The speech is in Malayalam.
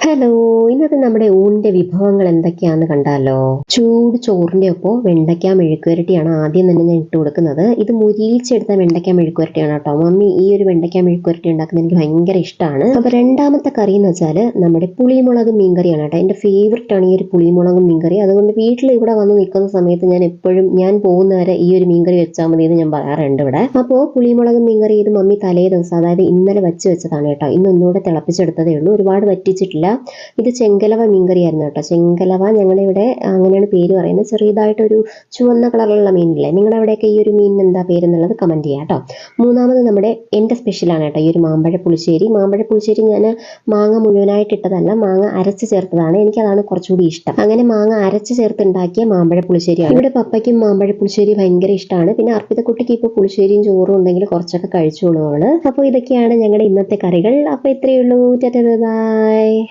ഹലോ, ഇന്നത്തെ നമ്മുടെ ഊണിന്റെ വിഭവങ്ങൾ എന്തൊക്കെയാന്ന് കണ്ടാലോ? ചൂട് ചോറിന്റെ ഒപ്പം വെണ്ടയ്ക്ക മെഴുക്കുവരട്ടിയാണ് ആദ്യം തന്നെ ഞാൻ ഇട്ട് കൊടുക്കുന്നത്. ഇത് മുരിയിച്ചെടുത്ത വെണ്ടയ്ക്ക മെഴുക്കുവരട്ടിയാണ് കേട്ടോ. മമ്മി ഈ ഒരു വെണ്ടയ്ക്ക മെഴുക്കുവരട്ടി ഉണ്ടാക്കുന്നത് എനിക്ക് ഭയങ്കര ഇഷ്ടമാണ്. അപ്പൊ രണ്ടാമത്തെ കറി എന്ന് വെച്ചാൽ നമ്മുടെ പുളിമുളക് മീൻകറിയാണ് കേട്ടോ. എന്റെ ഫേവററ്റ് ആണ് ഈ ഒരു പുളിമുളക് മീൻകറി. അതുകൊണ്ട് വീട്ടിൽ ഇവിടെ വന്ന് നിൽക്കുന്ന സമയത്ത് ഞാൻ എപ്പോഴും ഞാൻ പോകുന്നവരെ ഈ ഒരു മീൻകറി വെച്ചാൽ മതി എന്ന് ഞാൻ പറയാറുണ്ട് ഇവിടെ. അപ്പോൾ പുളിമുളക് മീൻകറി ഇത് മമ്മി തലേ ദിവസം, അതായത് ഇന്നലെ വെച്ചതാണ് കേട്ടോ. ഇന്ന് ഒന്നുകൂടെ തിളപ്പിച്ചെടുത്തതേ ഉള്ളൂ, ഒരുപാട് വറ്റിച്ചിട്ടില്ല. ഇത് ചെങ്കലവ മീൻകറിയായിരുന്നു കേട്ടോ. ചെങ്കലവ ഞങ്ങളുടെ ഇവിടെ അങ്ങനെയാണ് പേര് പറയുന്നത്. ചെറിയതായിട്ടൊരു ചുവന്ന കളറുള്ള മീനില്ലേ, നിങ്ങളുടെ അവിടെയൊക്കെ ഈ ഒരു മീനിന് എന്താ പേരെന്നുള്ളത് കമന്റ് ചെയ്യാം കേട്ടോ. മൂന്നാമത് നമ്മുടെ എൻ്റെ സ്പെഷ്യലാണ് കേട്ടോ ഈ ഒരു മാമ്പഴ പുളിശ്ശേരി. മാമ്പഴ പുളിശ്ശേരി ഞാൻ മാങ്ങ മുഴുവനായിട്ട് ഇട്ടതല്ല, മാങ്ങ അരച്ച് ചേർത്തതാണ്. എനിക്കതാണ് കുറച്ചുകൂടി ഇഷ്ടം. അങ്ങനെ മാങ്ങ അരച്ച് ചേർത്തുണ്ടാക്കിയ മാമ്പഴ പുളിശ്ശേരിയാണ്. ഇവിടെ പപ്പയ്ക്കും മാമ്പഴ പുളിശ്ശേരി ഭയങ്കര ഇഷ്ടമാണ്. പിന്നെ അർപ്പിതക്കുട്ടിക്ക് ഇപ്പോൾ പുളിശ്ശേരിയും ചോറും ഉണ്ടെങ്കിൽ കുറച്ചൊക്കെ കഴിച്ചോളൂ അവള്. അപ്പോൾ ഇതൊക്കെയാണ് ഞങ്ങളുടെ ഇന്നത്തെ കറികൾ. അപ്പോൾ ഇത്രയേ ഉള്ളൂ. Tata bye.